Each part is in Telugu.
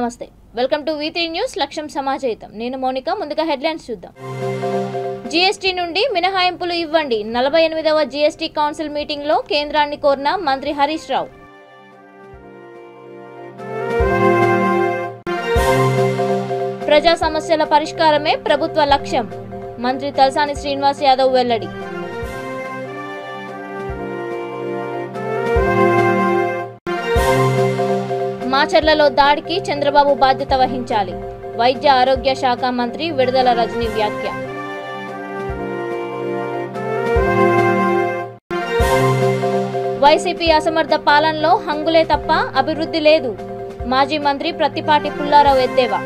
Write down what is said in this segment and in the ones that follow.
నమస్తే వెల్కమ్ టు V3 న్యూస్ లక్ష్యం సమాజయితం నేను మౌనిక ముందుగా హెడ్లైన్స్ చూద్దాం జీఎస్టీ నుండి మినహాయింపులు ఇవ్వండి 48వ జీఎస్టీ కౌన్సిల్ మీటింగ్ లో కేంద్రాన్ని కోరిన మంత్రి హరీష్ రావు ప్రజా సమస్యల పరిష్కారమే ప్రభుత్వ లక్ష్యం మంత్రి తలసాని శ్రీనివాస్ యాదవ్ వెల్లడి మాచర్లలో దాడికి చంద్రబాబు బాధ్యత వహించాలి వైద్య ఆరోగ్య శాఖ మంత్రి విడుదల రజని వ్యాఖ్య వైసీపీ అసమర్థ పాలనలో హంగులే తప్ప అభివృద్ధి లేదు మాజీ మంత్రి ప్రత్తిపాటి పుల్లారావు ఎద్దేవా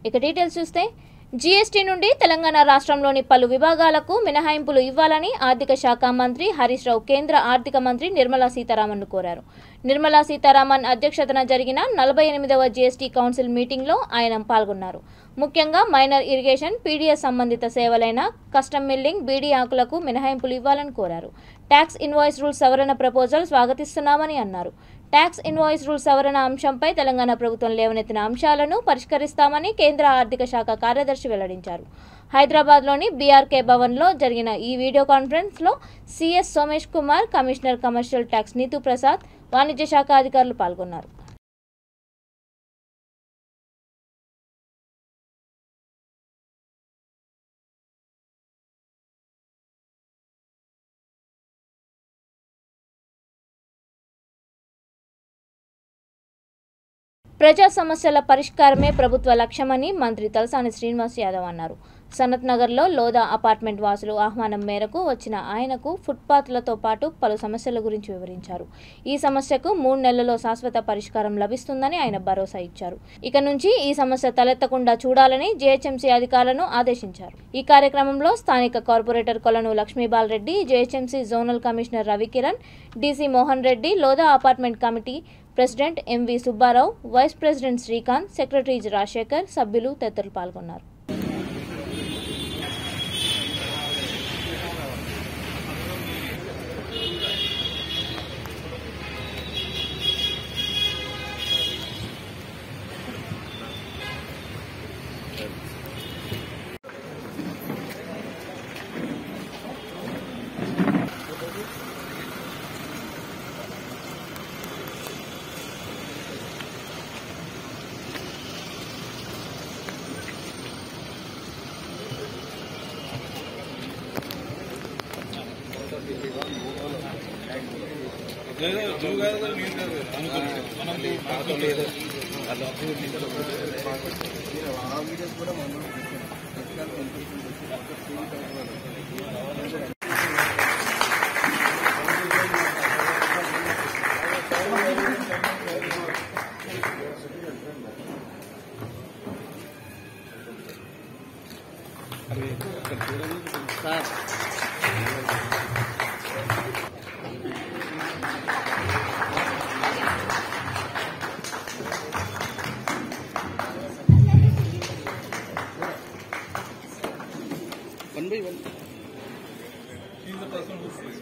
ఇక డీటెయిల్స్ చూస్తే జీఎస్టీ నుండి తెలంగాణ రాష్ట్రంలోని పలు విభాగాలకు మినహాయింపులు ఇవ్వాలని ఆర్థిక శాఖ మంత్రి హరీష్ రావు కేంద్ర ఆర్థిక మంత్రి నిర్మలా సీతారామన్ను కోరారు. నిర్మలా సీతారామన్ అధ్యక్షతన జరిగిన 48వ జీఎస్టీ కౌన్సిల్ మీటింగ్లో ఆయన పాల్గొన్నారు. ముఖ్యంగా మైనర్ ఇరిగేషన్, పీడీఎస్ సంబంధిత సేవలైన కస్టమ్ మిల్లింగ్, బీడీ ఆకులకు మినహాయింపులు ఇవ్వాలని కోరారు. ట్యాక్స్ ఇన్వాయిస్ రూల్స్ సవరణ ప్రపోజల్ స్వాగతిస్తున్నామని అన్నారు. ట్యాక్స్ ఇన్వాయిస్ రూల్స్ సవరణ అంశంపై తెలంగాణ ప్రభుత్వం లేవనెత్తిన అంశాలను పరిష్కరిస్తామని కేంద్ర ఆర్థిక శాఖ కార్యదర్శి వెల్లడించారు. హైదరాబాద్లోని బీఆర్కే భవన్లో జరిగిన ఈ వీడియో కాన్ఫరెన్స్లో CS Somesh Kumar, commissioner commercial tax Neetu Prasad, వాణిజ్య శాఖ అధికారులు పాల్గొన్నారు. ప్రజా సమస్యల పరిష్కారమే ప్రభుత్వ లక్ష్యమని మంత్రి తలసాని శ్రీనివాస్ యాదవ్ అన్నారు. సనత్ నగర్లో లోదా అపార్ట్మెంట్ వాసులు ఆహ్వానం మేరకు వచ్చిన ఆయనకు ఫుట్పాత్లతో పాటు పలు సమస్యల గురించి వివరించారు. ఈ సమస్యకు 3 నెలల్లో శాశ్వత పరిష్కారం లభిస్తుందని ఆయన భరోసా ఇచ్చారు. ఇక నుంచి ఈ సమస్య తలెత్తకుండా చూడాలని జీహెచ్ఎంసీ అధికారులను ఆదేశించారు. ఈ కార్యక్రమంలో స్థానిక corporator Kolanu Lakshmibal Reddy, GHMC zonal commissioner Ravikiran, DC Mohan Reddy, Lodha apartment committee president MV Subbarao, vice president Srikanth, secretary Rajasekhar, సభ్యులు తదితరులు పాల్గొన్నారు. One by one. He's the person who says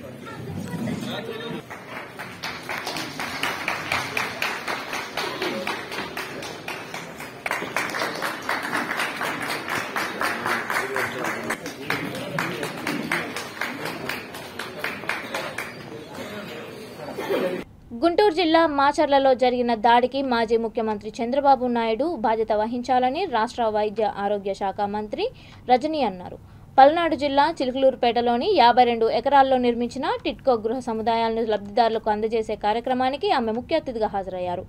Guntur జిల్లా మాచర్లలో జరిగిన దాడికి మాజీ ముఖ్యమంత్రి చంద్రబాబు నాయుడు బాధ్యత వహించాలని రాష్ట్ర వైద్య ఆరోగ్య శాఖ మంత్రి రజని అన్నారు. పల్నాడు జిల్లా చిలుకలూరుపేటలోని 52 ఎకరాల్లో నిర్మించిన టిట్కో గృహ సముదాయాలను లబ్ధిదారులకు అందజేసే కార్యక్రమానికి ఆమె ముఖ్య అతిథిగా హాజరయ్యారు.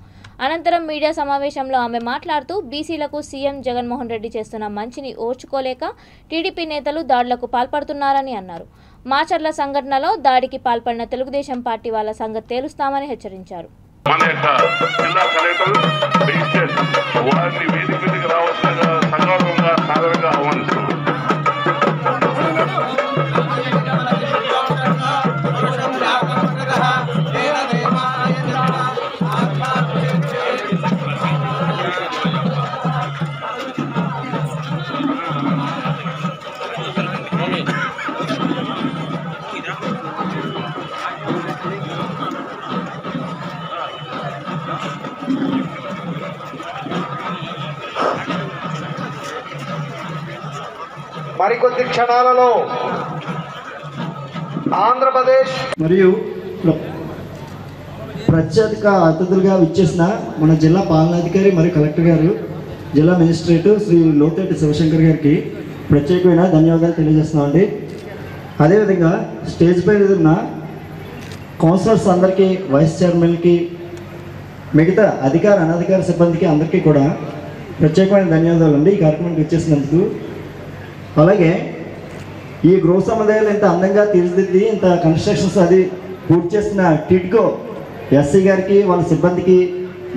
అనంతరం మీడియా సమావేశంలో ఆమె మాట్లాడుతూ బీసీలకు సీఎం జగన్మోహన్ రెడ్డి చేస్తున్న మంచిని ఓర్చుకోలేక టీడీపీ నేతలు దాడులకు పాల్పడుతున్నారని అన్నారు. మాచర్ల సంఘటనలో దాడికి పాల్పడిన తెలుగుదేశం పార్టీ వాళ్ళ సంగతి తేలుస్తామని హెచ్చరించారు. మరికొద్ది క్షణాలలో ఆంధ్రప్రదేశ్ మరియు ప్రత్యేక అతిథులుగా విచ్చేసిన మన జిల్లా పాలనాధికారి మరియు కలెక్టర్ గారు, జిల్లా మేజిస్ట్రేటు శ్రీ లోతేటి శివశంకర్ గారికి ప్రత్యేకమైన ధన్యవాదాలు తెలియజేస్తున్నామండి. అదేవిధంగా స్టేజ్ పై ఉన్న కౌన్సిలర్స్ అందరికీ, వైస్ చైర్మన్కి, మిగతా అధికార అనధికార సిబ్బందికి అందరికీ కూడా ప్రత్యేకమైన ధన్యవాదాలు అండి ఈ కార్యక్రమానికి వచ్చేసినందుకు. అలాగే ఈ గృహ సముదాయాలు ఇంత అందంగా తీర్చిదిద్ది ఇంత కన్స్ట్రక్షన్స్ అది పూర్తి చేసిన టిడ్కో ఎస్సీ గారికి, వాళ్ళ సిబ్బందికి,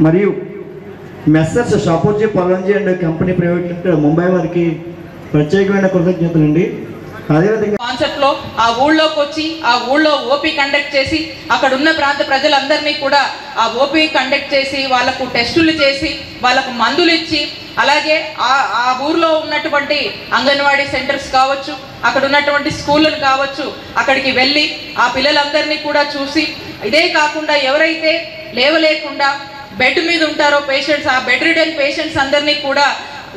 మరియు messrs Shapoorji Pallonji and company private limited Mumbai వారికి ప్రత్యేకమైన కృతజ్ఞతలండి. అదేవిధంగా కాన్సెప్ట్ లో ఆ ఊళ్ళోకి వచ్చి ఆ ఊళ్ళో ఓపీ కండక్ట్ చేసి అక్కడ ఉన్న ప్రాంత ప్రజలందరినీ కూడా ఆ ఓపీ కండక్ట్ చేసి వాళ్ళకు టెస్టులు చేసి వాళ్ళకు మందులు ఇచ్చి, అలాగే ఆ ఊర్లో ఉన్నటువంటి అంగన్వాడీ సెంటర్స్ కావచ్చు, అక్కడ ఉన్నటువంటి స్కూళ్ళను కావచ్చు, అక్కడికి వెళ్ళి ఆ పిల్లలందరినీ కూడా చూసి, ఇదే కాకుండా ఎవరైతే లేవలేకుండా బెడ్ మీద ఉంటారో పేషెంట్స్, ఆ బెడ్ రిడన్ పేషెంట్స్ అందరినీ కూడా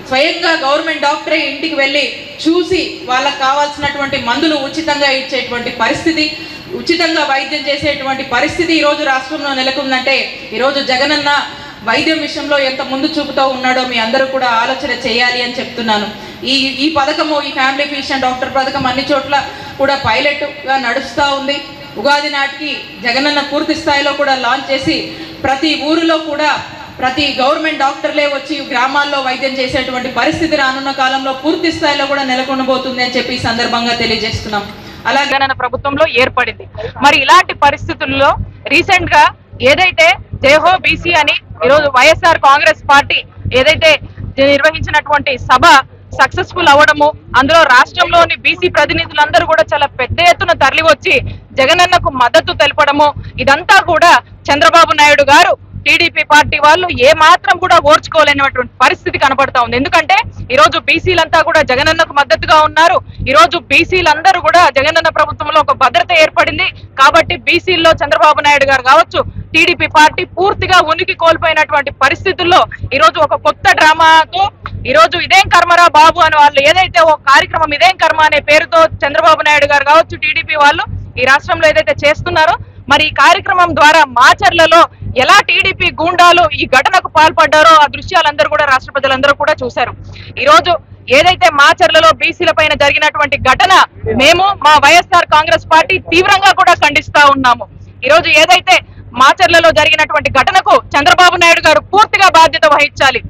స్వయంగా గవర్నమెంట్ డాక్టరే ఇంటికి వెళ్ళి చూసి వాళ్ళకు కావాల్సినటువంటి మందులు ఉచితంగా ఇచ్చేటువంటి పరిస్థితి, ఉచితంగా వైద్యం చేసేటువంటి పరిస్థితి ఈరోజు రాష్ట్రంలో నెలకొందంటే ఈరోజు జగనన్న వైద్యం విషయంలో ఎంత ముందు చూపుతూ ఉన్నాడో మీ అందరూ కూడా ఆలోచన చేయాలి అని చెప్తున్నాను. ఈ పథకము, ఈ ఫ్యామిలీ ఫిజిషియన్ డాక్టర్ పథకం అన్ని చోట్ల కూడా పైలట్గా నడుస్తూ ఉంది. ఉగాది నాటికి జగనన్న పూర్తి స్థాయిలో కూడా లాంచ్ చేసి ప్రతి ఊరిలో కూడా ప్రతి గవర్నమెంట్ డాక్టర్లే వచ్చి గ్రామాల్లో వైద్యం చేసేటువంటి పరిస్థితి రానున్న కాలంలో పూర్తి స్థాయిలో కూడా నెలకొనబోతుంది అని చెప్పి ఈ సందర్భంగా తెలియజేస్తున్నాం. అలాగే జగనన్న ప్రభుత్వంలో ఏర్పడింది. మరి ఇలాంటి పరిస్థితుల్లో రీసెంట్ గా ఏదైతే జయహో బీసీ అని ఈరోజు వైఎస్ఆర్ కాంగ్రెస్ పార్టీ ఏదైతే నిర్వహించినటువంటి సభ సక్సెస్ఫుల్ అవ్వడము, అందులో రాష్ట్రంలోని బీసీ ప్రతినిధులందరూ కూడా చాలా పెద్ద ఎత్తున తరలి వచ్చి జగనన్నకు మద్దతు తెలపడము, ఇదంతా కూడా చంద్రబాబు నాయుడు గారు టీడీపీ పార్టీ వాళ్ళు ఏ మాత్రం కూడా ఓర్చుకోలేనటువంటి పరిస్థితి కనబడతా ఉంది. ఎందుకంటే ఈరోజు బీసీలంతా కూడా జగనన్నకు మద్దతుగా ఉన్నారు. ఈరోజు బీసీలందరూ కూడా జగనన్న ప్రభుత్వంలో ఒక భద్రత ఏర్పడింది కాబట్టి బీసీల్లో చంద్రబాబు నాయుడు గారు కావచ్చు, టీడీపీ పార్టీ పూర్తిగా ఉనికి కోల్పోయినటువంటి పరిస్థితుల్లో ఈరోజు ఒక కొత్త డ్రామాతో ఈరోజు ఇదేం కర్మరా బాబు అని వాళ్ళు ఏదైతే ఒక కార్యక్రమం ఇదేం కర్మ అనే పేరుతో చంద్రబాబు నాయుడు గారు కావచ్చు, టీడీపీ వాళ్ళు ఈ రాష్ట్రంలో ఏదైతే చేస్తున్నారో, మరి ఈ కార్యక్రమం ద్వారా మాచర్లలో ఎలా టీడీపీ గూండాలు ఈ ఘటనకు పాల్పడ్డారో ఆ దృశ్యాలందరూ కూడా రాష్ట్ర ప్రజలందరూ కూడా చూశారు. ఈ రోజు ఏదైతే మాచర్లలో బీసీల పైన జరిగినటువంటి ఘటన మేము మా వైఎస్ఆర్ కాంగ్రెస్ పార్టీ తీవ్రంగా కూడా ఖండిస్తా ఉన్నాము. ఈ రోజు ఏదైతే మాచర్లలో జరిగినటువంటి ఘటనకు చంద్రబాబు నాయుడు గారు పూర్తిగా బాధ్యత వహించాలి.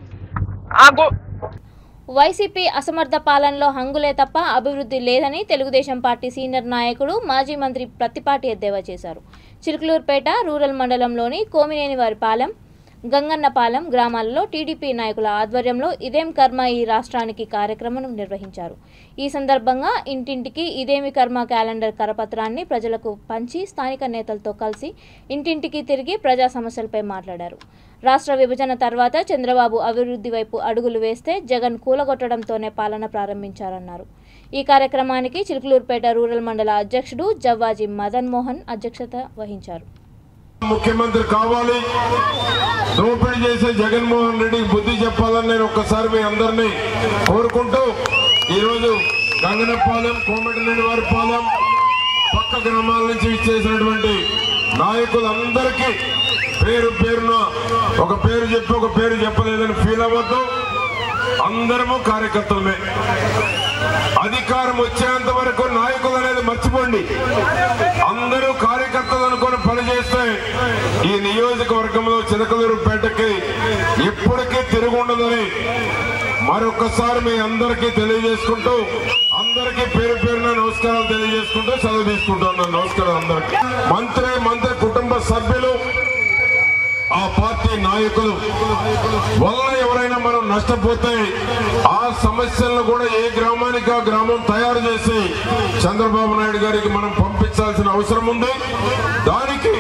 వైసీపీ అసమర్థ పాలనలో హంగులే తప్ప అభివృద్ధి లేదని తెలుగుదేశం పార్టీ సీనియర్ నాయకుడు మాజీ మంత్రి ప్రత్తిపాటి ఎద్దేవా చేశారు. చిలుకలూరుపేట రూరల్ మండలంలోని కోమినేనివారిపాలెం, గంగన్నపాలెం గ్రామాలలో టీడీపీ నాయకుల ఆధ్వర్యంలో ఇదేం కర్మ ఈ రాష్ట్రానికి కార్యక్రమం నిర్వహించారు. ఈ సందర్భంగా ఇంటింటికి ఇదేమి కర్మ క్యాలెండర్ కరపత్రాన్ని ప్రజలకు పంచి స్థానిక నేతలతో కలిసి ఇంటింటికి తిరిగి ప్రజా సమస్యలపై మాట్లాడారు. రాష్ట్ర విభజన తర్వాత చంద్రబాబు అభివృద్ధి వైపు అడుగులు వేస్తే జగన్ కూలగొట్టడంతోనే పాలన ప్రారంభించారన్నారు. ఈ కార్యక్రమానికి చిలుకలూరుపేట రూరల్ మండల అధ్యక్షుడు జవ్వాజీ మదన్ మోహన్ అధ్యక్షత వహించారు. ముఖ్యమంత్రి కావాలి, దోపిడీ చేసే జగన్మోహన్ రెడ్డికి బుద్ధి చెప్పాలని నేను ఒక్కసారి మీ అందరినీ కోరుకుంటూ ఈరోజు గంగనపాలెం, కోమటినేనివారిపాలెం పక్క గ్రామాల నుంచి ఇచ్చేసినటువంటి నాయకులందరికీ పేరు పేరున ఒక పేరు చెప్పి ఒక పేరు చెప్పలేదని ఫీల్ అవ్వద్దు. అందరము కార్యకర్తలమే. అధికారం వచ్చేంత వరకు నాయకులు అనేది మర్చిపోండి. అందరూ కార్యకర్తలు అనుకుని పనిచేస్తే ఈ నియోజకవర్గంలో చిలకలూరుపేటకి ఇప్పటికీ తిరుగుండదని మరొకసారి మీ అందరికీ తెలియజేసుకుంటూ, అందరికీ పేరు పేరున నమస్కారాలు తెలియజేసుకుంటూ సెలవు తీసుకుంటున్నాను. నమస్కారం అందరికీ. మంత్రి కుటుంబ సభ్యులు, ఆ పార్టీ నాయకులు వల్ల ఎవరైనా మనం నష్టపోతే ఆ సమస్యలను కూడా ఏ గ్రామానికి ఆ గ్రామం తయారు చేసి చంద్రబాబు నాయుడు గారికి మనం పంపించాల్సిన అవసరం ఉంది. దానికి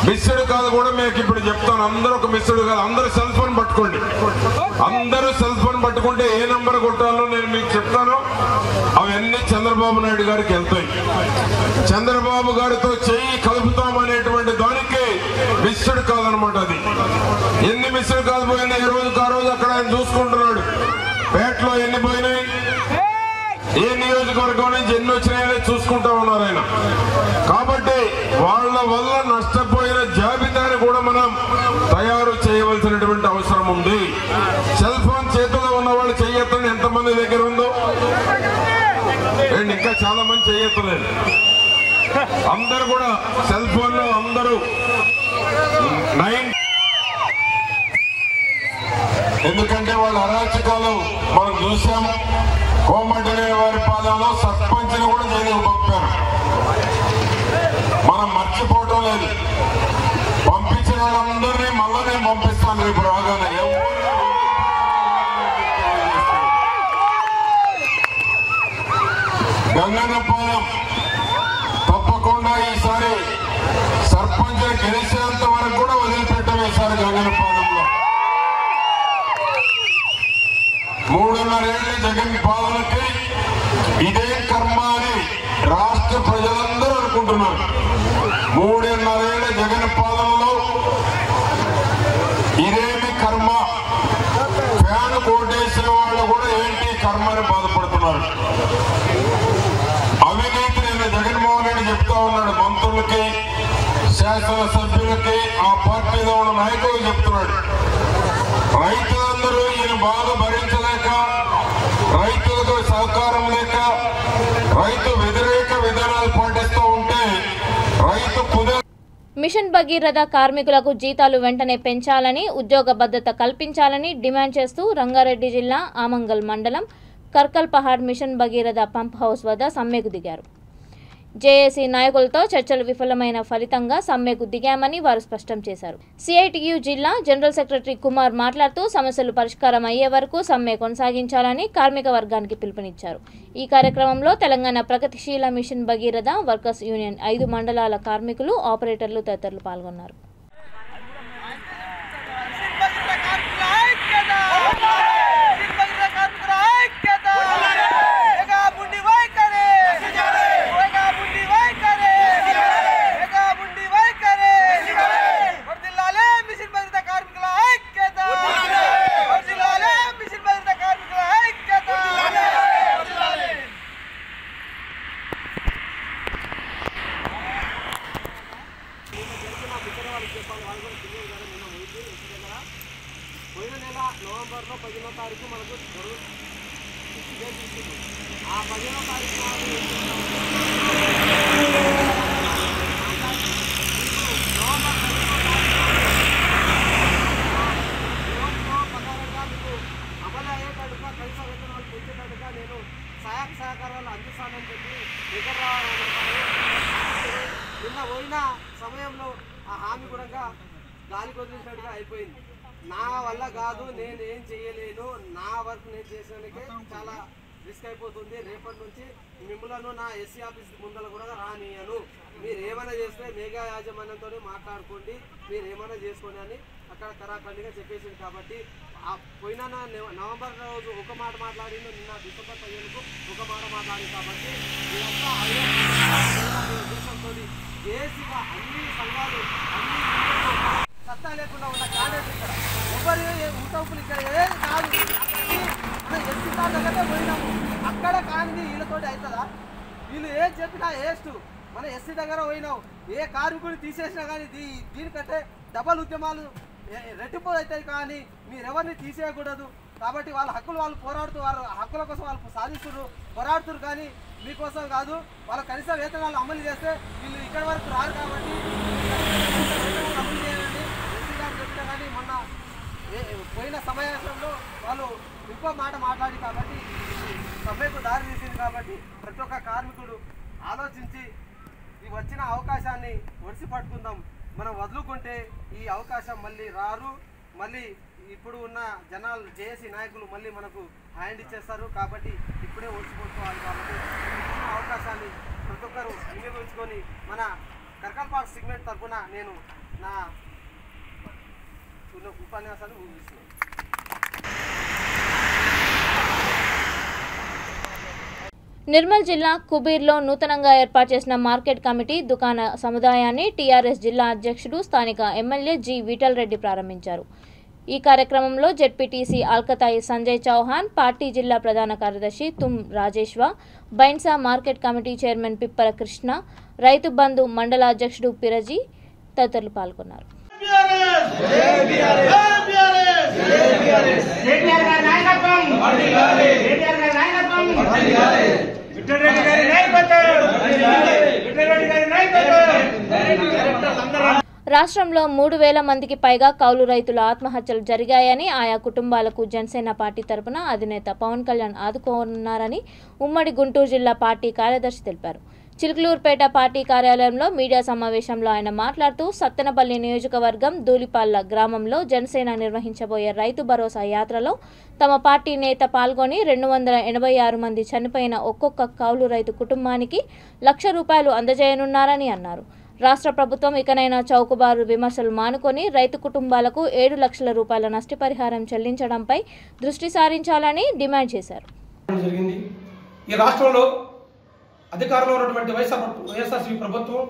మిస్డ్ కాల్ కూడా మీకు ఇప్పుడు చెప్తాను. అందరూ ఒక మిస్డ్ కాల్, అందరూ సెల్ ఫోన్ పట్టుకోండి. అందరూ సెల్ ఫోన్ పట్టుకుంటే ఏ నంబర్ కొట్టాలో నేను మీకు చెప్తాను. అవన్నీ చంద్రబాబు నాయుడు గారికి వెళ్తాయి. చంద్రబాబు గారితో చేయి కలుపుతామనేటువంటి దానికి మిస్డ్ కాల్ అనమాట. అది ఎన్ని మిస్డ్ కాల్ పోయింది ఈ రోజుకి ఆ రోజు అక్కడ ఆయన చూసుకుంటున్నాడు. పేటలో ఎన్ని పోయినాయి, ఏ నియోజకవర్గం నుంచి ఎన్ని వచ్చినాయో చూసుకుంటా ఉన్నారు ఆయన. కాబట్టి వాళ్ళ వల్ల నష్టపోయిన జాబితాను కూడా మనం తయారు చేయవలసినటువంటి అవసరం ఉంది. సెల్ ఫోన్ చేతిలో ఉన్న వాళ్ళు చెయ్యొద్దని ఎంతమంది దగ్గర ఉందో, ఇంకా చాలా మంది చెయ్యొత్తలేదు. అందరూ కూడా సెల్ ఫోన్ లో అందరూ 9, ఎందుకంటే వాళ్ళ అరాచకాలు మనం చూసాము. కోమటిరెడ్డి వారి పాలనలో సర్పంచ్ని కూడా జైలుకు పంపారు. మనం మర్చిపోవటం లేదు. పంపించిన వాళ్ళందరినీ మళ్ళా నేను పంపిస్తాను రేపు రాగానే. గంగన్నపాలెం తప్పకుండా ఈసారి సర్పంచ్ గెలిచేంత వరకు కూడా వదిలిపెట్టం. ఈసారి గంగన్నపాలెంలో 3.5 ఏళ్ల జగన్ పాలనకి ఇదే కర్మ అని రాష్ట్ర ప్రజలందరూ అనుకుంటున్నారు. 3.5 ఏళ్ల జగన్ పాలనలో ఇదేమి కర్మ, ఫ్యాన్ కోటేసిన వాళ్ళు కూడా ఏంటి కర్మ అని బాధపడుతున్నారు. అవినీతి నిన్న జగన్మోహన్ రెడ్డి చెప్తా ఉన్నాడు మంత్రులకి, శాసనసభ్యులకి, ఆ పార్టీలో ఉన్న నాయకులు చెప్తున్నాడు. రైతులందరూ ఈయన బాధ భరించలేక, రైతులకు సహకారం లేక, రైతు వ్యతిరేక విధానాలు పాటిస్తూ ఉంటే రైతు మిషన్ భగీరథ కార్మికులకు జీతాలు వెంటనే పెంచాలని, ఉద్యోగ భద్రత కల్పించాలని డిమాండ్ చేస్తూ రంగారెడ్డి జిల్లా ఆమంగల్ మండలం కర్కల్ Pahad machine Bhagiratha pump house వద్ద సమ్మెకు దిగారు. జేఏసీ నాయకులతో చర్చలు విఫలమైన ఫలితంగా సమ్మెకు దిగామని వారు స్పష్టం చేశారు. సిఐటియు జిల్లా జనరల్ సెక్రటరీ కుమార్ మాట్లాడుతూ సమస్యలు పరిష్కారం అయ్యే వరకు సమ్మె కొనసాగించాలని కార్మిక వర్గానికి పిలుపునిచ్చారు. ఈ కార్యక్రమంలో తెలంగాణ ప్రగతిశీల మిషన్ భగీరథ వర్కర్స్ యూనియన్ 5 మండలాల కార్మికులు, ఆపరేటర్లు తదితరులు పాల్గొన్నారు. పోయిన నెల నవంబర్లో 15వ తారీఖు మనకు ఆ 15వ తారీఖు అమలు అయ్యేటట్టుగా కనీస వేతనాలు పెంచేటట్టుగా నేను సహకారాలు అందిస్తానని చెప్పి దగ్గర నిన్న పోయిన సమయంలో ఆ హామీ కూడా గాలి కొదిలినట్టుగా అయిపోయింది. నా వల్ల కాదు, నేను ఏం చేయలేను, నా వర్క్ నేను చేసేందుకే చాలా రిస్క్ అయిపోతుంది. రేపటి నుంచి మిమ్మల్ని నా ఎస్సీ ఆఫీస్ ముందర కూడా రానియను. మీరు ఏమైనా చేస్తే మేఘా యాజమాన్యంతో మాట్లాడుకోండి, మీరు ఏమైనా చేసుకోండి అని అక్కడ కరాఖండిగా చెప్పేసింది. కాబట్టి ఆ పోయిన నవంబర్ రోజు ఒక మాట మాట్లాడింది, నిన్న డిసెంబర్ 15కు ఒక మాట మాట్లాడింది. కాబట్టి ఇదంతా ఉద్దేశంతో ఏసీగా అన్ని సంఘాలు సత్తా లేకుండా ఉన్న క్యాండిడేట్ ఇక్కడ ఎవరు ఉత్తపులు ఇక్కడ ఏది కాదు. మనం ఎస్సీ కార్ దగ్గరే పోయినాము, అక్కడ కానిది వీళ్ళతోటి అవుతుందా? వీళ్ళు ఏం చెప్పినా వేస్ట్. మన ఎస్సీ దగ్గర పోయినావు, ఏ కార్మికుడిని తీసేసినా కానీ దీనికంటే డబల్ ఉద్యమాలు రెట్టింపు అవుతాయి. కానీ మీరెవరిని తీసేయకూడదు. కాబట్టి వాళ్ళ హక్కులు వాళ్ళు పోరాడుతూ, వాళ్ళ హక్కుల కోసం వాళ్ళు సాధిస్తున్నారు, పోరాడుతున్నారు. కానీ మీకోసం కాదు. వాళ్ళ కనీస వేతనాలు అమలు చేస్తే వీళ్ళు ఇక్కడి వరకు రారు. కాబట్టి అమలు చేయాలని ఎస్సీ గారు చెప్పినా కానీ మొన్న పోయిన సమావేశంలో వాళ్ళు ఇంకో మాట మాట్లాడి కాబట్టి సమ్మెకు దారి తీసింది. కాబట్టి ప్రతి ఒక్క కార్మికుడు ఆలోచించి ఈ వచ్చిన అవకాశాన్ని ఒడిసి పట్టుకుందాం. మనం వదులుకుంటే ఈ అవకాశం మళ్ళీ రారు. మళ్ళీ ఇప్పుడు ఉన్న జనాలు జేఏసీ నాయకులు మళ్ళీ మనకు హ్యాండ్ ఇచ్చేస్తారు. కాబట్టి ఇప్పుడే ఒడిసిపోసుకోవాలి. కాబట్టి ఇచ్చిన అవకాశాన్ని ప్రతి ఒక్కరు వినియోగించుకొని మన కర్కల్ పార్క్ సెగ్మెంట్ తరఫున నేను నా ఉపన్యాసాన్ని ముగిస్తున్నాను. నిర్మల్ జిల్లా కుబీర్లో నూతనంగా ఏర్పాటు చేసిన మార్కెట్ కమిటీ దుకాణ సముదాయాన్ని టీఆర్ఎస్ జిల్లా అధ్యక్షుడు స్థానిక ఎమ్మెల్యే జి విఠల్ రెడ్డి ప్రారంభించారు. ఈ కార్యక్రమంలో జెడ్పీటీసీ ఆల్కతాయి సంజయ్ చౌహాన్, పార్టీ జిల్లా ప్రధాన కార్యదర్శి తుమ్ రాజేశ్వ, Bhainsa market committee chairman పిప్పల Krishna, Rythu Bandhu మండల అధ్యక్షుడు పిరజీ తదితరులు పాల్గొన్నారు. రాష్ట్రంలో 3,000 మందికి పైగా కౌలు రైతుల ఆత్మహత్యలు జరిగాయని, ఆయా కుటుంబాలకు జనసేన పార్టీ తరపున అధినేత పవన్ కళ్యాణ్ ఆదుకోనున్నారని ఉమ్మడి గుంటూరు జిల్లా పార్టీ కార్యదర్శి తెలిపారు. చిలుకలూరుపేట పార్టీ కార్యాలయంలో మీడియా సమావేశంలో ఆయన మాట్లాడుతూ సత్తెనపల్లి నియోజకవర్గం దూలిపాళ్ల గ్రామంలో జనసేన నిర్వహించబోయే రైతు భరోసా యాత్రలో తమ పార్టీ నేత పాల్గొని 286 మంది చనిపోయిన ఒక్కొక్క కౌలు రైతు కుటుంబానికి ₹1,00,000 అందజేయనున్నారని అన్నారు. రాష్ట్ర ప్రభుత్వం ఇకనైనా చౌకబారు విమర్శలు మానుకొని రైతు కుటుంబాలకు ₹7 లక్షల నష్టపరిహారం చెల్లించడంపై దృష్టి సారించాలని డిమాండ్ చేశారు. ఈ రాష్ట్రంలో అధికారంలో ఉన్నటువంటి వైఎస్ఆర్సీపీ ప్రభుత్వం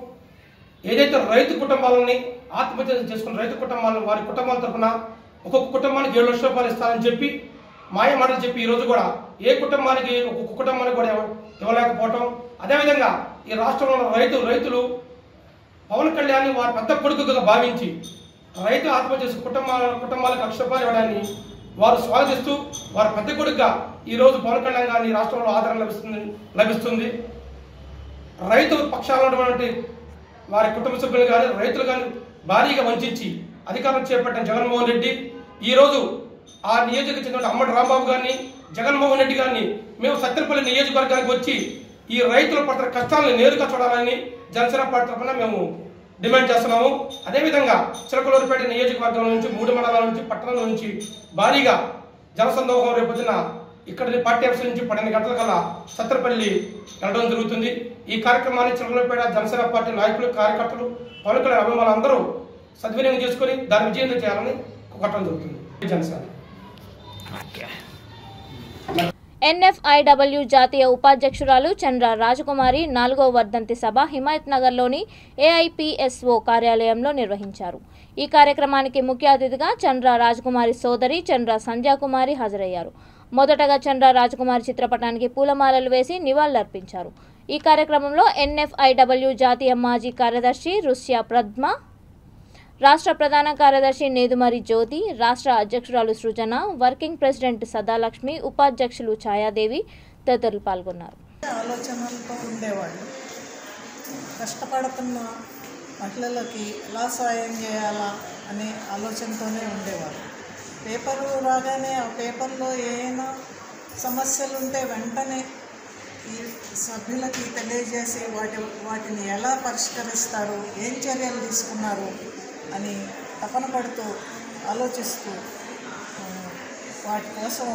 ఏదైతే రైతు కుటుంబాలని ఆత్మహత్య చేసుకున్న రైతు కుటుంబాలను వారి కుటుంబాల తరఫున ఒక్కొక్క కుటుంబానికి ₹7 లక్షల ఇస్తారని చెప్పి మాయ మాటలు చెప్పి ఈరోజు కూడా ఏ కుటుంబానికి ఒక్కొక్క కుటుంబానికి కూడా ఇవ్వలేకపోవటం, అదేవిధంగా ఈ రాష్ట్రంలో ఉన్న రైతులు పవన్ కళ్యాణ్ వారి పెద్ద కొడుకుగా భావించి రైతు ఆత్మహత్య చేసిన కుటుంబాలకు ₹1,00,000 ఇవ్వడాన్ని వారు స్వాగతిస్తూ వారి పెద్ద కొడుకుగా ఈరోజు పవన్ కళ్యాణ్ గారిని రాష్ట్రంలో ఆదరణ లభిస్తుంది. రైతు పక్షాలు ఉన్నటువంటి వారి కుటుంబ సభ్యులు కానీ రైతులు కానీ భారీగా వంచి అధికారం చేపట్టిన జగన్మోహన్ రెడ్డి ఈరోజు ఆ నియోజకవర్గం చెందిన అమ్మడి రాంబాబు గారిని, జగన్మోహన్ రెడ్డి గారిని మేము సత్తెనపల్లి నియోజకవర్గానికి వచ్చి ఈ రైతుల పడుతున్న కష్టాలను నేరుగా చూడాలని జనసేన పార్టీ తరఫున మేము డిమాండ్ చేస్తున్నాము. అదేవిధంగా చిలకలూరుపేట నియోజకవర్గం నుంచి 3 మండలాల నుంచి పట్టణం నుంచి భారీగా జనసందోహం రేపొద్దున ఇక్కడ పార్టీ ఆఫీస్ నుంచి 12 గంటల కల్లా సత్తెనపల్లి వెళ్ళడం జరుగుతుంది. ఈ కార్యక్రమాన్ని చిలకలూరుపేట జనసేన పార్టీ నాయకులు, కార్యకర్తలు, పవన్ కళ్యాణ్ అభిమానులు అందరూ సద్వినియోగం చేసుకుని దాన్ని విజయం చేయాలని కోరడం జరుగుతుంది. జనసేన NFIW జాతీయ ఉపాధ్యక్షురాలు చంద్ర రాజకుమారి 4వ వర్ధంతి సభ హిమాయత్ నగర్లోని AIPSO కార్యాలయంలో నిర్వహించారు. ఈ కార్యక్రమానికి ముఖ్య అతిథిగా చంద్ర రాజకుమారి సోదరి చంద్ర సంధ్యాకుమారి హాజరయ్యారు. మొదటగా చంద్ర రాజకుమారి చిత్రపటానికి పూలమాలలు వేసి నివాళులర్పించారు. ఈ కార్యక్రమంలో NFIW జాతీయ మాజీ కార్యదర్శి రుష్యా ప్రద్మ, రాష్ట్ర ప్రధాన కార్యదర్శి నేదుమరి జ్యోతి, రాష్ట్ర అధ్యక్షురాలు సృజన, వర్కింగ్ ప్రెసిడెంట్ సదాలక్ష్మి, ఉపాధ్యక్షులు ఛాయాదేవి తదితరులు పాల్గొన్నారు. ఆలోచనలతో ఉండేవాళ్ళు. కష్టపడుతున్న మహిళలకి ఎలా సాయం చేయాలా అనే ఆలోచనతోనే ఉండేవారు. పేపరు రాగానే ఆ పేపర్లో ఏమైనా సమస్యలు ఉంటే వెంటనే ఈ సభ్యులకి తెలియజేసి వాటిని ఎలా పరిష్కరిస్తారు, ఏం చర్యలు తీసుకున్నారు అని తపన పడుతూ ఆలోచిస్తూ వాటి కోసం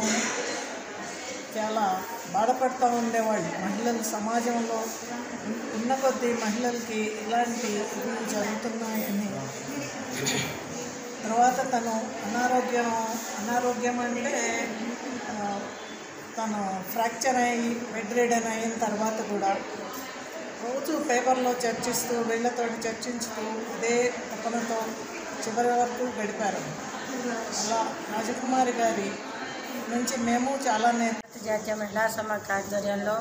చాలా బాధపడుతూ ఉండేవాళ్ళు. మహిళలు సమాజంలో ఉన్న కొద్దీ మహిళలకి ఇలాంటి ఇవి జరుగుతున్నాయని. తర్వాత తను అనారోగ్యం అంటే తను ఫ్రాక్చర్ అయ్యి బెడ్ రిడన్ అయిన తర్వాత కూడా రోజు పేపర్లో చర్చిస్తూ వీళ్ళతోటి చర్చించుతూ ఇదే తపనతో చివరి వరకు గడిపారు. అలా రాజకుమారి గారి నుంచి మేము చాలా జాతీయ మహిళా సమాఖ్య ఆధ్వర్యంలో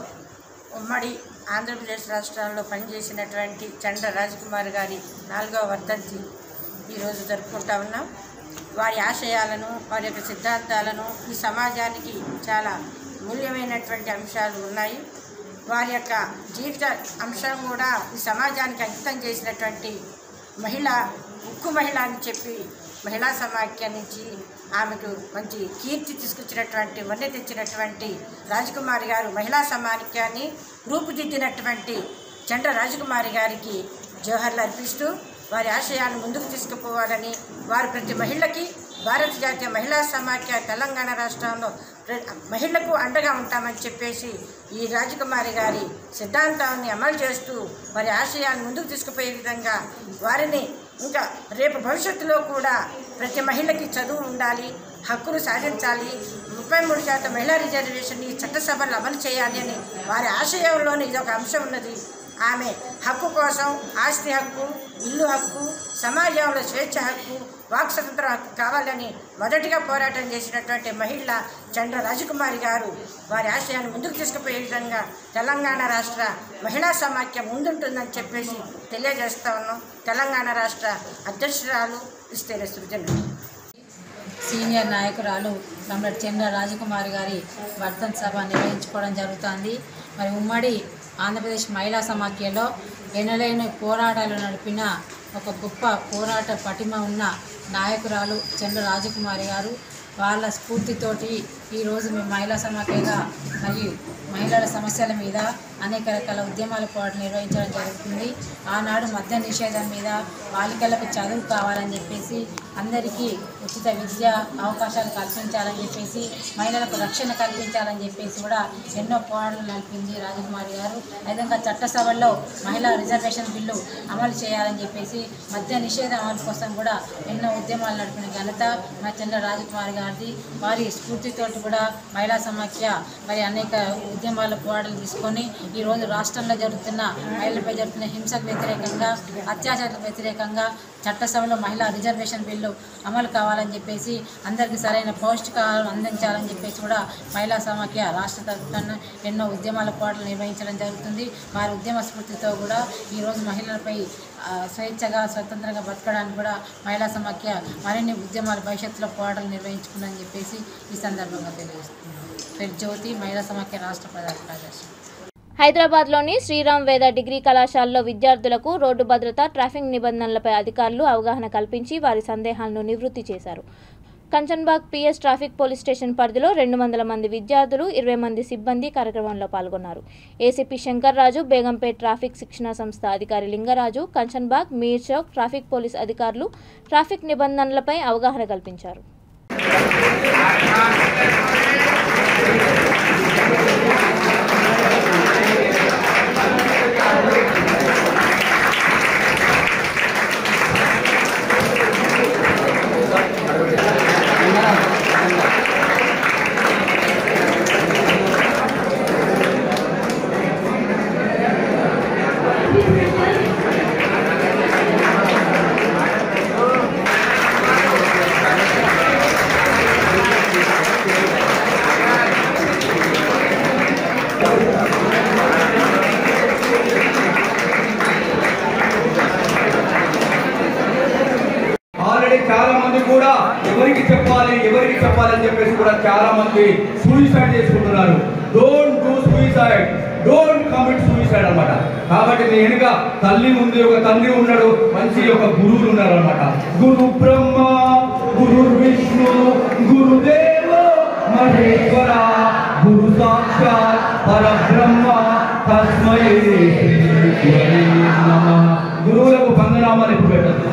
ఉమ్మడి ఆంధ్రప్రదేశ్ రాష్ట్రాల్లో పనిచేసినటువంటి చంద్ర రాజకుమారి గారి 4వ వర్ధంతి ఈరోజు జరుపుకుంటా ఉన్నాం. వారి ఆశయాలను, వారి యొక్క సిద్ధాంతాలను ఈ సమాజానికి చాలా మూల్యమైనటువంటి అంశాలు ఉన్నాయి. వారి యొక్క జీవిత అంశం కూడా ఈ సమాజానికి అంకితం చేసినటువంటి మహిళ, ఉక్కు మహిళ అని చెప్పి మహిళా సమాఖ్య నుంచి ఆమెకు మంచి కీర్తి తీసుకొచ్చినటువంటి, వన్నె తెచ్చినటువంటి రాజకుమారి గారు మహిళా సమాఖ్యాన్ని రూపుదిద్దినటువంటి చంద్ర రాజకుమారి గారికి జోహర్లు అర్పిస్తూ వారి ఆశయాన్ని ముందుకు తీసుకుపోవాలని, వారు ప్రతి మహిళకి భారత జాతీయ మహిళా సమాఖ్య తెలంగాణ రాష్ట్రంలో మహిళలకు అండగా ఉంటామని చెప్పేసి ఈ రాజకుమారి గారి సిద్ధాంతాన్ని అమలు చేస్తూ వారి ఆశయాన్ని ముందుకు తీసుకుపోయే విధంగా వారిని ఇంకా రేపు భవిష్యత్తులో కూడా ప్రతి మహిళకి చదువు ఉండాలి, హక్కులు సాధించాలి, 33% మహిళా రిజర్వేషన్ ఈ చట్టసభలు అమలు చేయాలి అని వారి ఆశయంలోనే ఇదొక అంశం ఉన్నది. ఆమె హక్కు కోసం, ఆస్తి హక్కు, ఇల్లు హక్కు, సమాజంలో స్వేచ్ఛ హక్కు, వాక్ స్వతంత్ర హక్కు కావాలని మొదటిగా పోరాటం చేసినటువంటి మహిళ చండ్ర రాజకుమారి గారు వారి ఆశయాన్ని ముందుకు తీసుకుపోయే విధంగా తెలంగాణ రాష్ట్ర మహిళా సమాఖ్య ముందుంటుందని చెప్పేసి తెలియజేస్తా ఉన్నాం. తెలంగాణ రాష్ట్ర అధ్యక్షురాలు ఇస్తేనే సృజన. సీనియర్ నాయకురాలు కమ్రేడ్ చంద్ర రాజకుమారి గారి వర్ధంతి సభ నిర్వహించుకోవడం జరుగుతుంది. మరి ఉమ్మడి ఆంధ్రప్రదేశ్ మహిళా సమాఖ్యలో ఎనలేని పోరాటాలు నడిపిన ఒక గొప్ప పోరాట పటిమ ఉన్న నాయకురాలు చంద్ర రాజకుమారి గారు. వాళ్ళ స్ఫూర్తితోటి ఈరోజు మేము మహిళా సమాఖ్యగా మరియు మహిళల సమస్యల మీద అనేక రకాల ఉద్యమాల పోరాటం నిర్వహించడం జరుగుతుంది. ఆనాడు మద్య నిషేధం మీద, బాలికలకు చదువు కావాలని చెప్పేసి, అందరికీ ఉచిత విద్య అవకాశాలు కల్పించాలని చెప్పేసి, మహిళలకు రక్షణ కల్పించాలని చెప్పేసి కూడా ఎన్నో పోరాటాలు నడిపింది రాజకుమారి గారు. విధంగా చట్టసభల్లో మహిళా రిజర్వేషన్ బిల్లు అమలు చేయాలని చెప్పేసి, మద్య నిషేధం అమలు కోసం కూడా ఎన్నో ఉద్యమాలు నడిపిన ఘనత మా చంద్ర రాజకుమారి గారిది. వారి స్ఫూర్తితోటి కూడా మహిళా సమాఖ్య మరి అనేక ఉద్యమాల పోరాటాలు తీసుకొని ఈరోజు రాష్ట్రంలో జరుగుతున్న మహిళలపై జరుగుతున్న హింసకు వ్యతిరేకంగా, అత్యాచారాలకు వ్యతిరేకంగా చట్టసభలో మహిళా రిజర్వేషన్ బిల్లు అమలు కావాలని చెప్పేసి, అందరికీ సరైన పౌష్టికాహారం అందించాలని చెప్పేసి కూడా మహిళా సమాఖ్య రాష్ట్ర తరఫున ఎన్నో ఉద్యమాల పోరాటాలు నిర్వహించడం జరుగుతుంది. వారి ఉద్యమ స్ఫూర్తితో కూడా ఈరోజు మహిళలపై స్వేచ్ఛగా స్వతంత్రంగా బతకడానికి కూడా మహిళా సమాఖ్య మరిన్ని ఉద్యమాల భవిష్యత్తులో పోరాటాలు నిర్వహించుకుందని చెప్పేసి ఈ సందర్భంగా తెలియజేస్తుంది. జ్యోతి, మహిళా సమాఖ్య రాష్ట్ర ప్రధాన కార్యదర్శి. హైదరాబాద్లోని శ్రీరామ్ వేద డిగ్రీ కళాశాలలో విద్యార్థులకు రోడ్డు భద్రత, ట్రాఫిక్ నిబంధనలపై అధికారులు అవగాహన కల్పించి వారి సందేహాలను నివృత్తి చేశారు. Kanchanbagh PS traffic police station పరిధిలో 200 మంది విద్యార్థులు, 20 మంది సిబ్బంది కార్యక్రమంలో పాల్గొన్నారు. ఏసీపీ శంకర్రాజు, బేగంపేట్ ట్రాఫిక్ శిక్షణ సంస్థ అధికారి లింగరాజు, కంచన్బాగ్, మీర్ చౌక్ ట్రాఫిక్ పోలీస్ అధికారులు ట్రాఫిక్ నిబంధనలపై అవగాహన కల్పించారు. చాలా మంది కూడా ఎవరికి చెప్పాలని చెప్పేసి కూడా చాలా మంది సూసైడ్ చేసుకుంటున్నారు. Don't do suicide, don't commit suicide అన్నమాట. కాబట్టి నీ వెనుక తల్లి ఉంది, ఒక తండ్రి ఉన్నాడు, మంచి ఒక గురువులు ఉన్నారు అన్నమాట. గురు బ్రహ్మ, గురు విష్ణు, గురుదేవ మహేశ్వర, గురు సాక్షాత్ పరబ్రహ్మ తస్మై నమః. గురువులకు వందనామాలు ఇప్పుడు పెట్టదు.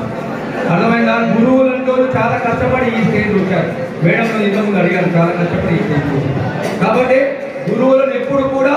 అర్థమైందా? గురువులంటూ చాలా కష్టపడి ఈ స్టేజ్ వచ్చారు. మేడం ఇంతకుముందు అడిగారు, చాలా కష్టపడి ఈ స్టేజ్ వచ్చారు. కాబట్టి గురువులను ఎప్పుడు కూడా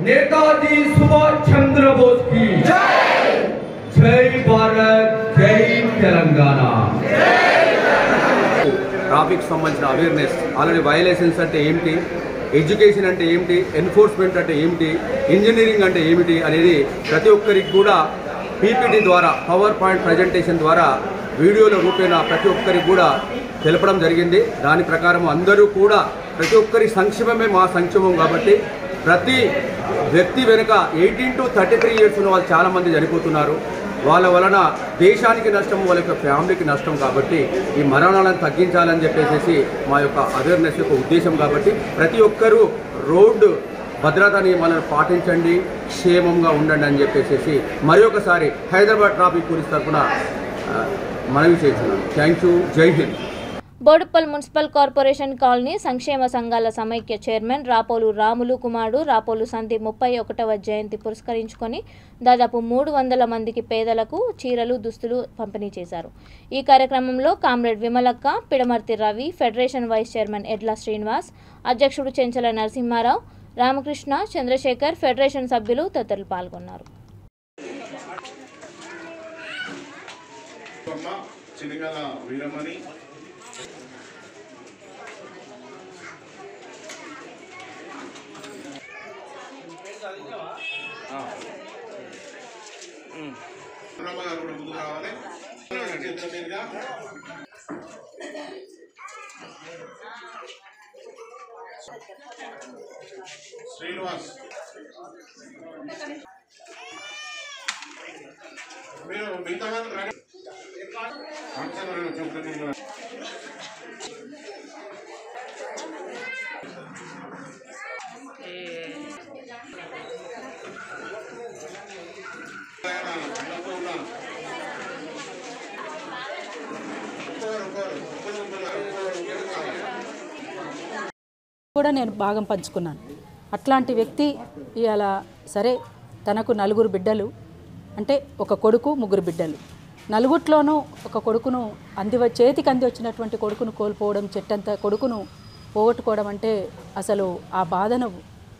नेताजी सुभाष चंद्र बोस की जय भारत, जय तेलंगाना. ట్రాఫిక్ సంబంధించిన అవేర్నెస్, ఆల్రెడీ వయలేషన్స్ అంటే ఏమిటి, ఎడ్యుకేషన్ అంటే ఏమిటి, ఎన్ఫోర్స్మెంట్ అంటే ఏమిటి, ఇంజనీరింగ్ అంటే ఏమిటి అనేది ప్రతి ఒక్కరికి కూడా పీపీటీ ద్వారా, పవర్ పాయింట్ ప్రజెంటేషన్ ద్వారా, వీడియోల రూపేణ ప్రతి ఒక్కరికి కూడా తెలపడం జరిగింది. దాని ప్రకారం అందరూ కూడా ప్రతి ఒక్కరి సంక్షేమమే మా సంక్షేమం కాబట్టి ప్రతి వ్యక్తి వెనుక 18 to 33 years ఉన్న వాళ్ళు చాలామంది చనిపోతున్నారు. వాళ్ళ వలన దేశానికి నష్టం, వాళ్ళ యొక్క ఫ్యామిలీకి నష్టం. కాబట్టి ఈ మరణాలను తగ్గించాలని చెప్పేసి మా యొక్క అవేర్నెస్ యొక్క ఉద్దేశం. కాబట్టి ప్రతి ఒక్కరూ రోడ్డు భద్రతా నియమాలను పాటించండి, క్షేమంగా ఉండండి అని చెప్పేసి మరి ఒకసారి హైదరాబాద్ ట్రాఫిక్ పోలీస్ తరఫున మనవి చేస్తున్నాను. Thank you. జై హింద్. బోడుప్పల్ మున్సిపల్ కార్పొరేషన్ కాలనీ సంక్షేమ సంఘాల సమైక్య చైర్మన్ రాపోలు రాములు కుమారుడు రాపోలు సందీప్ 31వ జయంతి పురస్కరించుకొని దాదాపు 300 మందికి పేదలకు చీరలు, దుస్తులు పంపిణీ చేశారు. ఈ కార్యక్రమంలో comrade Vimalakka, Pidamarthi Ravi, federation vice chairman Edla Srinivas, అధ్యక్షుడు చెంచల నరసింహారావు, రామకృష్ణ, చంద్రశేఖర్, ఫెడరేషన్ సభ్యులు తదితరులు పాల్గొన్నారు. శ్రీనివాస్ మీరు మిగతా కూడా నేను భాగం పంచుకున్నాను. అట్లాంటి వ్యక్తి ఇవాళ సరే తనకు 4 బిడ్డలు అంటే ఒక కొడుకు 3 బిడ్డలు, నలుగుట్లోనూ ఒక కొడుకును చేతికి అంది వచ్చినటువంటి కొడుకును కోల్పోవడం, చెట్టంత కొడుకును పోగొట్టుకోవడం అంటే అసలు ఆ బాధను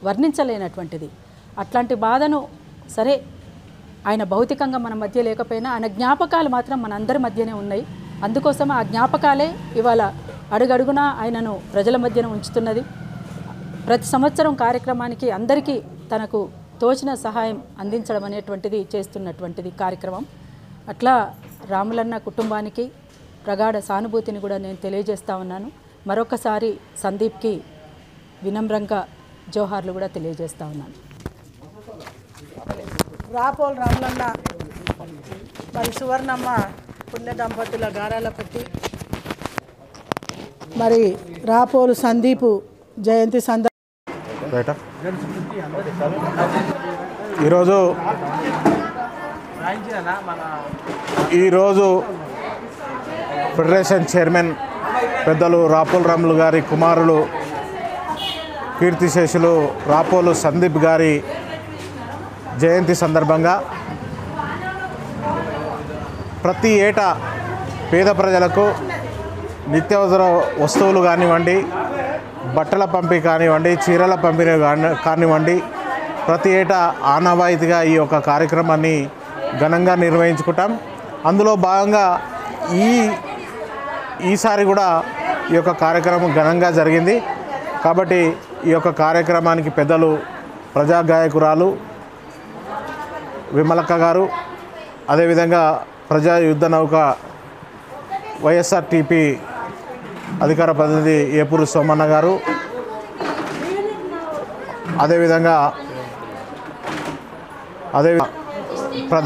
వర్ణించలేనటువంటిది. అట్లాంటి బాధను సరే ఆయన భౌతికంగా మన మధ్య లేకపోయినా ఆయన జ్ఞాపకాలు మాత్రం మనందరి మధ్యనే ఉన్నాయి. అందుకోసం ఆ జ్ఞాపకాలే ఇవాళ అడుగడుగునా ఆయనను ప్రజల మధ్యన ఉంచుతున్నది. ప్రతి సంవత్సరం కార్యక్రమానికి అందరికీ తనకు తోచిన సహాయం అందించడం అనేటువంటిది చేస్తున్నటువంటిది కార్యక్రమం. అట్లా రాములన్న కుటుంబానికి ప్రగాఢ సానుభూతిని కూడా నేను తెలియజేస్తా ఉన్నాను. మరొకసారి సందీప్కి వినమ్రంగా జోహార్లు కూడా తెలియజేస్తా ఉన్నాను. రాపోల్ రాములన్న మరి సువర్ణమ్మ పుణ్య దంపతుల గారాల పట్టి మరి రాపోలు సందీపు జయంతి ఈరోజు ఫెడరేషన్ చైర్మన్ పెద్దలు రాపోల్ రాములు గారి కుమారులు కీర్తిశేషులు రాపోలు సందీప్ గారి జయంతి సందర్భంగా ప్రతి ఏటా పేద ప్రజలకు నిత్యావసర వస్తువులు కానివ్వండి, బట్టల పంపిణీ కానివ్వండి, చీరల పంపిణీ కానివ్వండి, ప్రతి ఏటా ఆనవాయితీగా ఈ యొక్క కార్యక్రమాన్ని ఘనంగా నిర్వహించుకుంటాం. అందులో భాగంగా ఈసారి కూడా ఈ యొక్క కార్యక్రమం ఘనంగా జరిగింది. కాబట్టి ఈ యొక్క కార్యక్రమానికి పెద్దలు ప్రజా గాయకురాలు విమలక్క గారు, అదేవిధంగా ప్రజా యుద్ధ నౌక వైఎస్ఆర్టీపీ అధికార ప్రతినిధి ఏపూరు సోమన్న గారు, అదేవిధంగా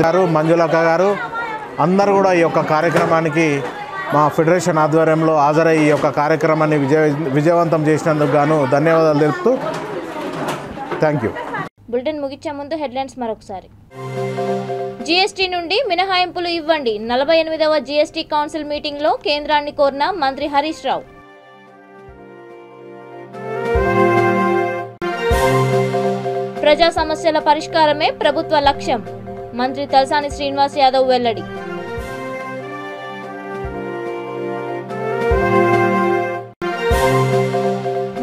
గారు మంజులక్క గారు అందరూ కూడా ఈ యొక్క కార్యక్రమానికి మా ఫెడరేషన్ ఆధ్వర్యంలో హాజరై ఈ యొక్క కార్యక్రమాన్ని విజయవంతం చేసినందుకు గాను ధన్యవాదాలు తెలుపుతూ థ్యాంక్ యూ. బులెటిన్ ముగించే ముందు హెడ్లైన్స్ మరొకసారి. జీఎస్టీ నుండి మినహాయింపులు ఇవ్వండి. 48వ జీఎస్టీ కౌన్సిల్ మీటింగ్లో కేంద్రాన్ని కోరిన మంత్రి హరీష్ రావు. ప్రజా సమస్యల పరిష్కారమే ప్రభుత్వ లక్ష్యం. మంత్రి తలసాని శ్రీనివాస్ యాదవ్ వెల్లడి.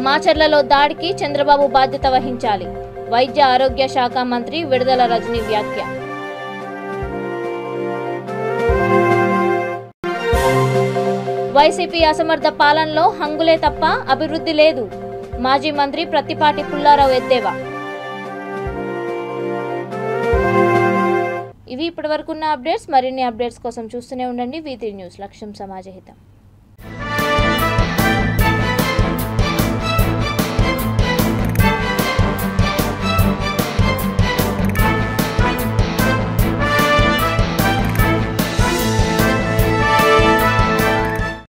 మాచర్లలో దాడికి చంద్రబాబు బాధ్యత వహించాలి. వైద్య ఆరోగ్య శాఖ మంత్రి విడుదల రజనీ వ్యాఖ్య. వైసీపీ అసమర్థ పాలనలో హంగులే తప్ప అభివృద్ధి లేదు. మాజీ మంత్రి ప్రత్తిపాటి పుల్లారావు ఎద్దేవా. ఇవి ఇప్పటివరకున్న అప్డేట్స్. మరిన్ని అప్డేట్స్ కోసం చూస్తూనే ఉండండి V3 న్యూస్. లక్ష్యం సమాజహితం.